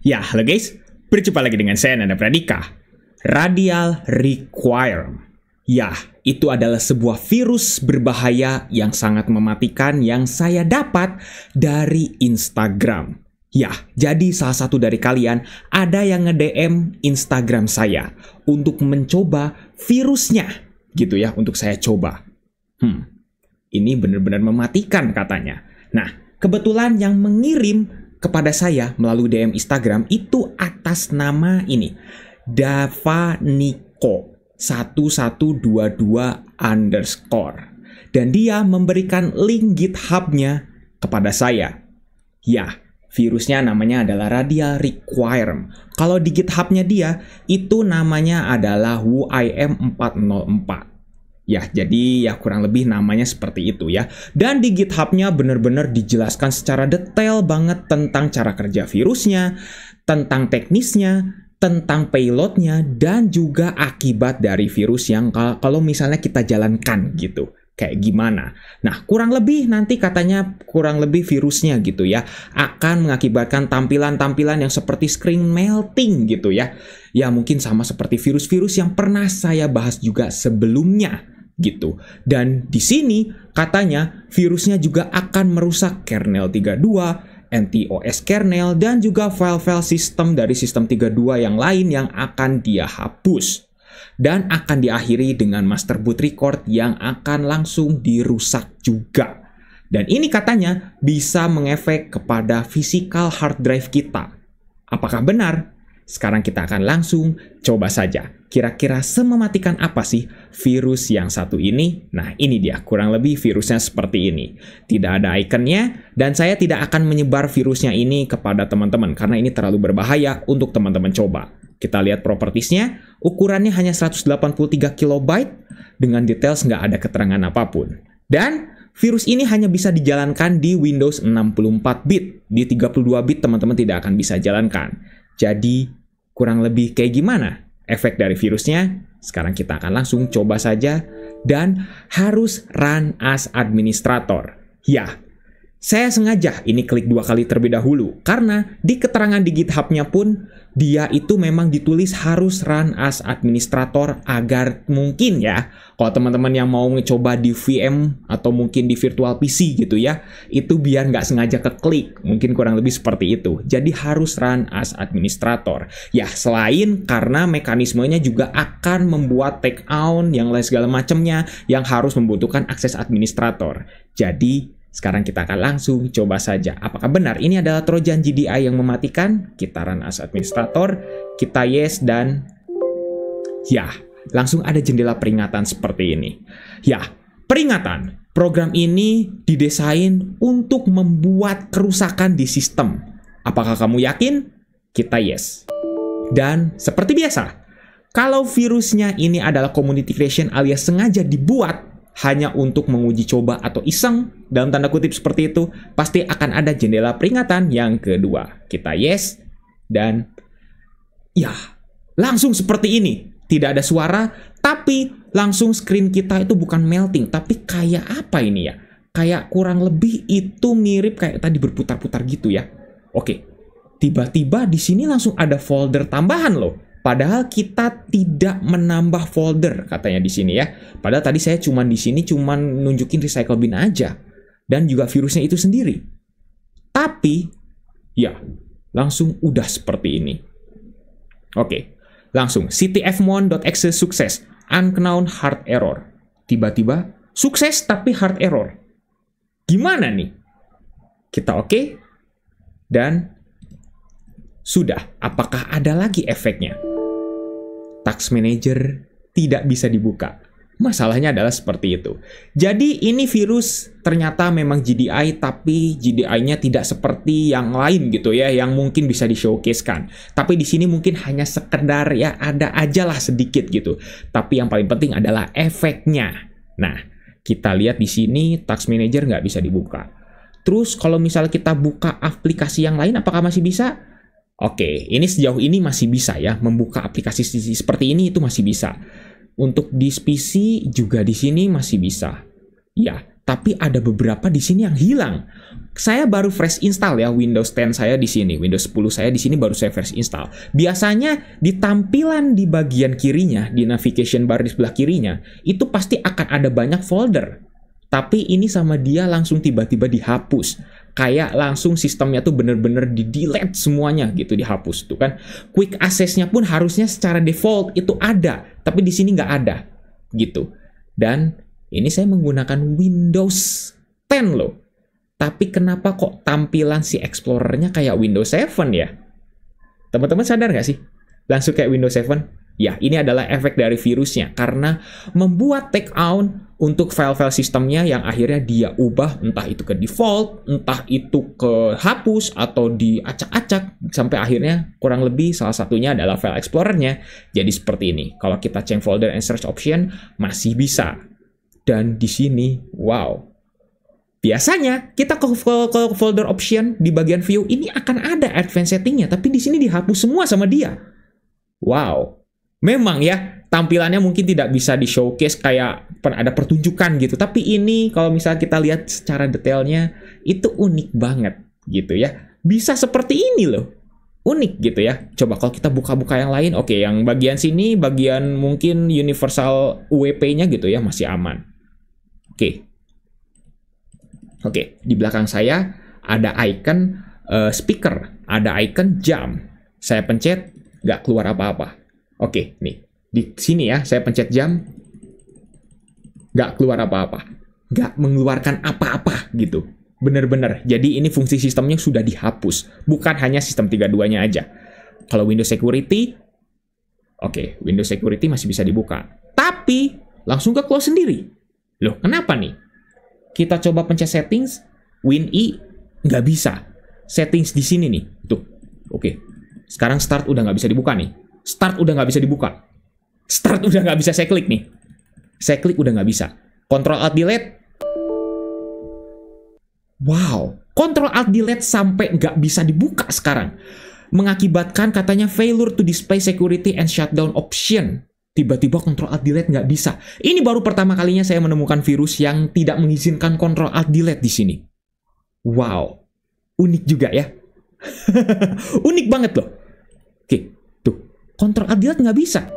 Ya, halo guys. Berjumpa lagi dengan saya, Nanda Pradika. Radial Requirem. Ya, itu adalah sebuah virus berbahaya yang sangat mematikan yang saya dapat dari Instagram. Ya, jadi salah satu dari kalian ada yang nge-DM Instagram saya untuk mencoba virusnya, gitu ya, untuk saya coba. Ini benar-benar mematikan katanya. Nah, kebetulan yang mengirim kepada saya melalui DM Instagram itu atas nama ini, Davaniko 1122_ dan dia memberikan link GitHub-nya kepada saya. Ya, virusnya namanya adalah Radial Requirem. Kalau di GitHub-nya dia itu namanya adalah WIM404. Ya, jadi ya kurang lebih namanya seperti itu ya. Dan di GitHub-nya benar-benar dijelaskan secara detail banget tentang cara kerja virusnya, tentang teknisnya, tentang payloadnya, dan juga akibat dari virus yang kalau misalnya kita jalankan gitu. Kayak gimana. Nah, kurang lebih nanti katanya kurang lebih virusnya gitu ya akan mengakibatkan tampilan-tampilan yang seperti screen melting gitu ya. Ya mungkin sama seperti virus-virus yang pernah saya bahas juga sebelumnya gitu. Dan di sini katanya virusnya juga akan merusak kernel 32, NTOS kernel, dan juga file-file sistem dari sistem 32 yang lain yang akan dia hapus. Dan akan diakhiri dengan master boot record yang akan langsung dirusak juga. Dan ini katanya bisa mengefek kepada physical hard drive kita. Apakah benar? Sekarang kita akan langsung coba saja. Kira-kira semematikan apa sih virus yang satu ini? Nah, ini dia. Kurang lebih virusnya seperti ini. Tidak ada ikonnya, dan saya tidak akan menyebar virusnya ini kepada teman-teman, karena ini terlalu berbahaya untuk teman-teman coba. Kita lihat propertiesnya. Ukurannya hanya 183 KB, dengan details nggak ada keterangan apapun. Dan virus ini hanya bisa dijalankan di Windows 64 bit. Di 32 bit teman-teman tidak akan bisa jalankan. Jadi, kurang lebih kayak gimana efek dari virusnya? Sekarang kita akan langsung coba saja dan harus run as administrator. Ya, saya sengaja ini klik 2 kali terlebih dahulu karena di keterangan di GitHub-nya pun dia itu memang ditulis harus run as administrator agar mungkin ya, kalau teman-teman yang mau ngecoba di VM atau mungkin di virtual PC gitu ya, itu biar nggak sengaja keklik, mungkin kurang lebih seperti itu. Jadi harus run as administrator. Ya, selain karena mekanismenya juga akan membuat take out yang lain segala macamnya yang harus membutuhkan akses administrator. Jadi sekarang kita akan langsung coba saja. Apakah benar ini adalah Trojan GDI yang mematikan? Kita run as administrator, kita yes, dan ya, langsung ada jendela peringatan seperti ini. Ya, peringatan. Program ini didesain untuk membuat kerusakan di sistem. Apakah kamu yakin? Kita yes. Dan seperti biasa, kalau virusnya ini adalah community creation alias sengaja dibuat hanya untuk menguji coba atau iseng, dalam tanda kutip seperti itu, pasti akan ada jendela peringatan yang kedua. Kita yes, dan ya, langsung seperti ini. Tidak ada suara, tapi langsung screen kita itu bukan melting, tapi kayak apa ini ya? Kayak kurang lebih itu mirip kayak tadi berputar-putar gitu ya. Oke, tiba-tiba di sini langsung ada folder tambahan loh. Padahal kita tidak menambah folder katanya di sini ya. Padahal tadi saya di sini nunjukin recycle bin aja. Dan juga virusnya itu sendiri. Tapi, ya, langsung udah seperti ini. Oke, langsung ctfmon.exe sukses. Unknown hard error. Tiba-tiba, sukses tapi hard error. Gimana nih? Kita oke. Dan sudah. Apakah ada lagi efeknya? Task Manager tidak bisa dibuka. Masalahnya adalah seperti itu. Jadi ini virus ternyata memang GDI, tapi GDI-nya tidak seperti yang lain gitu ya, yang mungkin bisa di-showcase-kan. Tapi di sini mungkin hanya sekedar ya ada aja lah sedikit gitu. Tapi yang paling penting adalah efeknya. Nah, kita lihat di sini Task Manager nggak bisa dibuka. Terus kalau misalnya kita buka aplikasi yang lain, apakah masih bisa? Oke, ini sejauh ini masih bisa ya, membuka aplikasi seperti ini itu masih bisa. Untuk di PC juga di sini masih bisa. Ya, tapi ada beberapa di sini yang hilang. Saya baru fresh install ya Windows 10 saya di sini, Windows 10 saya di sini baru saya fresh install. Biasanya di tampilan di bagian kirinya, di navigation bar di sebelah kirinya, itu pasti akan ada banyak folder. Tapi ini sama dia langsung tiba-tiba dihapus. Kayak langsung sistemnya tuh bener-bener di-delete semuanya gitu, dihapus tuh kan. Quick access-nya pun harusnya secara default itu ada, tapi di sini nggak ada gitu. Dan ini saya menggunakan Windows 10 loh. Tapi kenapa kok tampilan si Explorer-nya kayak Windows 7 ya? Teman-teman sadar nggak sih? Langsung kayak Windows 7? Ya, ini adalah efek dari virusnya. Karena membuat take out untuk file-file sistemnya yang akhirnya dia ubah, entah itu ke default, entah itu ke hapus, atau diacak-acak. Sampai akhirnya kurang lebih salah satunya adalah file Explorer-nya. Jadi seperti ini. Kalau kita change folder and search option, masih bisa. Dan di sini, wow. Biasanya kita ke folder option di bagian view ini akan ada advanced settingnya, tapi di sini dihapus semua sama dia. Wow, memang ya tampilannya mungkin tidak bisa di showcase kayak ada pertunjukan gitu, tapi ini kalau misalnya kita lihat secara detailnya itu unik banget gitu ya. Bisa seperti ini loh, unik gitu ya. Coba kalau kita buka-buka yang lain, oke, yang bagian sini, bagian mungkin universal UWP-nya gitu ya masih aman. Oke, di belakang saya ada icon speaker, ada icon jam. Saya pencet, nggak keluar apa-apa. Oke, nih. Di sini ya, saya pencet jam, nggak keluar apa-apa. Nggak mengeluarkan apa-apa gitu. Bener-bener. Jadi ini fungsi sistemnya sudah dihapus. Bukan hanya sistem 32-nya aja. Kalau Windows Security, oke, Windows Security masih bisa dibuka. Tapi, langsung ke close sendiri. Loh, kenapa nih? Kita coba pencet settings, WinI, nggak bisa. Settings di sini nih, tuh. Oke, sekarang start udah nggak bisa dibuka nih. Start udah nggak bisa dibuka. Start udah nggak bisa saya klik nih. Saya klik udah nggak bisa. Ctrl Alt Delete. Wow, Ctrl Alt Delete sampai nggak bisa dibuka sekarang. Mengakibatkan katanya failure to display security and shutdown option. Tiba-tiba Ctrl Alt Delete nggak bisa. Ini baru pertama kalinya saya menemukan virus yang tidak mengizinkan Ctrl Alt Delete di sini. Wow, unik juga ya. Unik banget loh. Oke, tuh, Ctrl Alt Delete nggak bisa.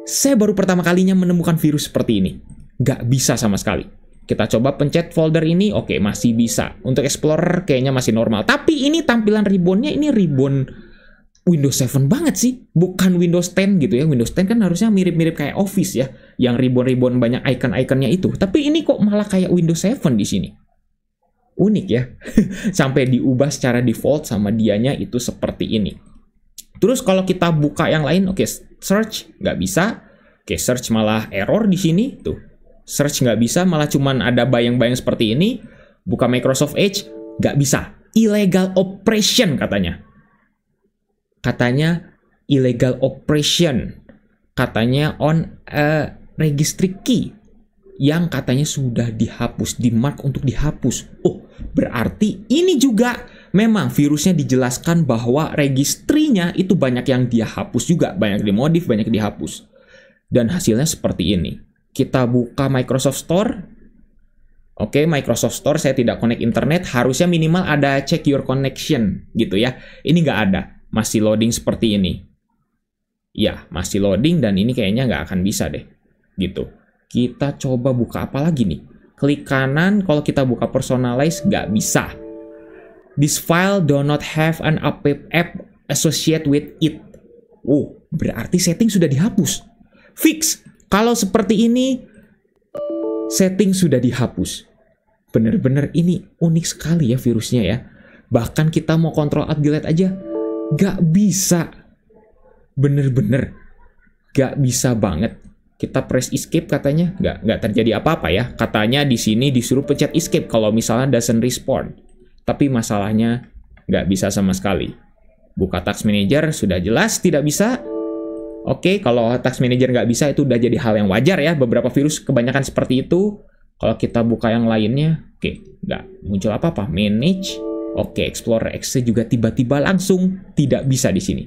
Saya baru pertama kalinya menemukan virus seperti ini. Nggak bisa sama sekali. Kita coba pencet folder ini, oke, masih bisa. Untuk Explorer kayaknya masih normal. Tapi ini tampilan ribbon-nya, ini ribbon Windows 7 banget sih, bukan Windows 10 gitu ya. Windows 10 kan harusnya mirip-mirip kayak Office ya, yang ribbon-ribbon banyak icon-iconnya itu. Tapi ini kok malah kayak Windows 7 di sini. Unik ya, sampai diubah secara default sama dianya itu seperti ini. Terus kalau kita buka yang lain, oke, search nggak bisa. Oke, search malah error di sini, tuh. Search nggak bisa, malah cuman ada bayang-bayang seperti ini. Buka Microsoft Edge, nggak bisa. Illegal operation katanya. Katanya illegal operation, katanya on a registry key yang katanya sudah dihapus, di mark untuk dihapus. Oh, berarti ini juga memang virusnya dijelaskan bahwa registrinya itu banyak yang dia hapus juga, banyak dimodif, banyak dihapus. Dan hasilnya seperti ini. Kita buka Microsoft Store. Oke, Microsoft Store saya tidak connect internet, harusnya minimal ada check your connection gitu ya. Ini nggak ada. Masih loading seperti ini. Ya, masih loading dan ini kayaknya nggak akan bisa deh. Gitu. Kita coba buka apa lagi nih? Klik kanan, kalau kita buka personalize, nggak bisa. This file do not have an app associated with it. Oh, berarti setting sudah dihapus. Fix. Kalau seperti ini, setting sudah dihapus. Bener-bener ini unik sekali ya virusnya ya. Bahkan kita mau Ctrl Alt Delete aja, gak bisa. Bener-bener gak bisa banget. Kita press escape katanya nggak terjadi apa-apa ya. Katanya di sini disuruh pencet escape kalau misalnya doesn't respond. Tapi masalahnya nggak bisa sama sekali. Buka Task Manager sudah jelas tidak bisa. Oke, kalau Task Manager nggak bisa itu udah jadi hal yang wajar ya. Beberapa virus kebanyakan seperti itu. Kalau kita buka yang lainnya, oke, nggak muncul apa-apa. Manage. Oke, Explorer X juga tiba-tiba langsung tidak bisa di sini.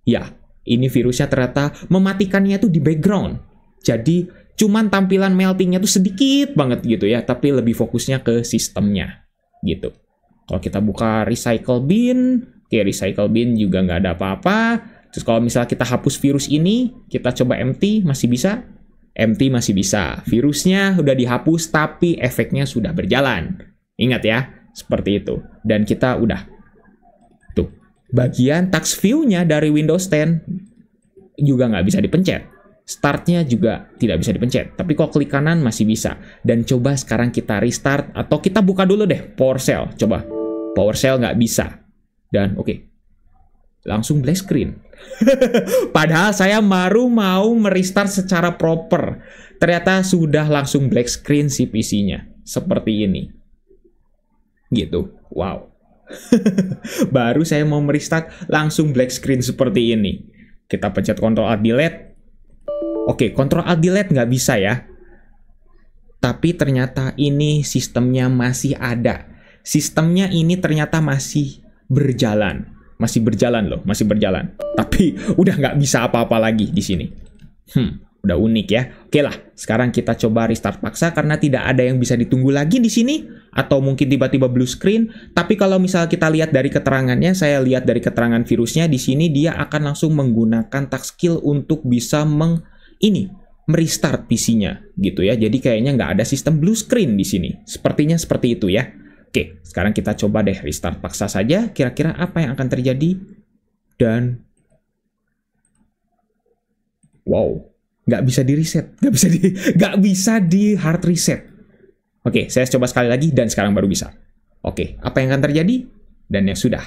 Ya, ini virusnya ternyata mematikannya itu di background. Jadi, Cuman tampilan meltingnya tuh sedikit banget gitu ya, tapi lebih fokusnya ke sistemnya gitu. Kalau kita buka recycle bin, oke, recycle bin juga nggak ada apa-apa. Terus kalau misalnya kita hapus virus ini, kita coba empty, masih bisa? Empty masih bisa. Virusnya udah dihapus, tapi efeknya sudah berjalan. Ingat ya, seperti itu. Dan kita udah. Tuh, bagian task view-nya dari Windows 10 juga nggak bisa dipencet. Startnya juga tidak bisa dipencet, tapi kok klik kanan masih bisa. Dan coba sekarang kita restart, atau kita buka dulu deh PowerShell. Coba, PowerShell nggak bisa. Dan oke, langsung black screen. Padahal saya baru mau merestart secara proper. Ternyata sudah langsung black screen si PC-nya. Seperti ini. Gitu, wow. Baru saya mau merestart, langsung black screen seperti ini. Kita pencet Ctrl+Alt+Delete. Oke, Ctrl+Alt+Delete nggak bisa ya. Tapi ternyata ini sistemnya masih ada. Sistemnya ini ternyata masih berjalan. Masih berjalan loh, masih berjalan. Tapi udah nggak bisa apa-apa lagi di sini. Udah unik ya. Oke lah, sekarang kita coba restart paksa karena tidak ada yang bisa ditunggu lagi di sini. Atau mungkin tiba-tiba blue screen. Tapi kalau misal kita lihat dari keterangannya, saya lihat dari keterangan virusnya, di sini dia akan langsung menggunakan task skill untuk bisa merestart PC-nya gitu ya. Jadi kayaknya nggak ada sistem blue screen di sini. Sepertinya seperti itu ya. Oke, sekarang kita coba deh restart paksa saja. Kira-kira apa yang akan terjadi? Dan wow, nggak bisa di reset, nggak bisa di hard reset. Oke, saya coba sekali lagi dan sekarang baru bisa. Oke, apa yang akan terjadi? Dan ya sudah.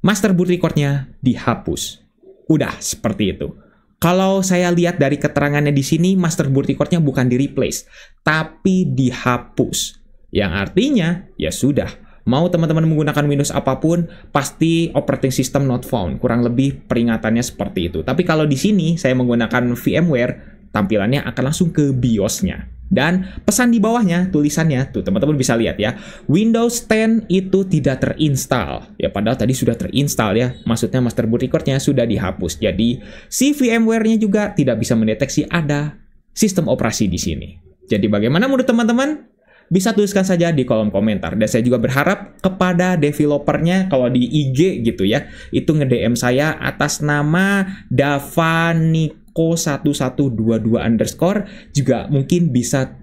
Master boot record-nya dihapus. Udah seperti itu. Kalau saya lihat dari keterangannya di sini, master boot record-nya bukan di-replace, tapi dihapus. Yang artinya, ya sudah. Mau teman-teman menggunakan Windows apapun, pasti operating system not found. Kurang lebih peringatannya seperti itu. Tapi kalau di sini, saya menggunakan VMware, tampilannya akan langsung ke BIOS-nya. Dan pesan di bawahnya, tulisannya, tuh teman-teman bisa lihat ya, Windows 10 itu tidak terinstall. Ya padahal tadi sudah terinstall ya, maksudnya master boot record-nya sudah dihapus. Jadi si VMware-nya juga tidak bisa mendeteksi ada sistem operasi di sini. Jadi bagaimana menurut teman-teman? Bisa tuliskan saja di kolom komentar. Dan saya juga berharap kepada developernya, kalau di IG gitu ya, itu nge-DM saya atas nama Davaniko1122_ juga mungkin bisa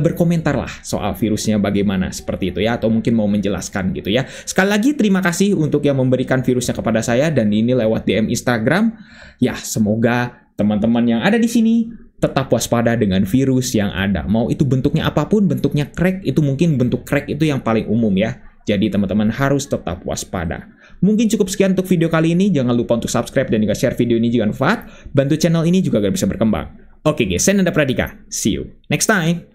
berkomentar lah soal virusnya bagaimana seperti itu ya, atau mungkin mau menjelaskan gitu ya. Sekali lagi terima kasih untuk yang memberikan virusnya kepada saya, dan ini lewat DM Instagram. Ya, semoga teman-teman yang ada di sini tetap waspada dengan virus yang ada. Mau itu bentuknya apapun, bentuknya crack, itu mungkin bentuk crack itu yang paling umum ya. Jadi teman-teman harus tetap waspada. Mungkin cukup sekian untuk video kali ini. Jangan lupa untuk subscribe dan juga share video ini jika bermanfaat. Bantu channel ini juga agar bisa berkembang. Oke guys, saya Nanda Pradika. See you next time.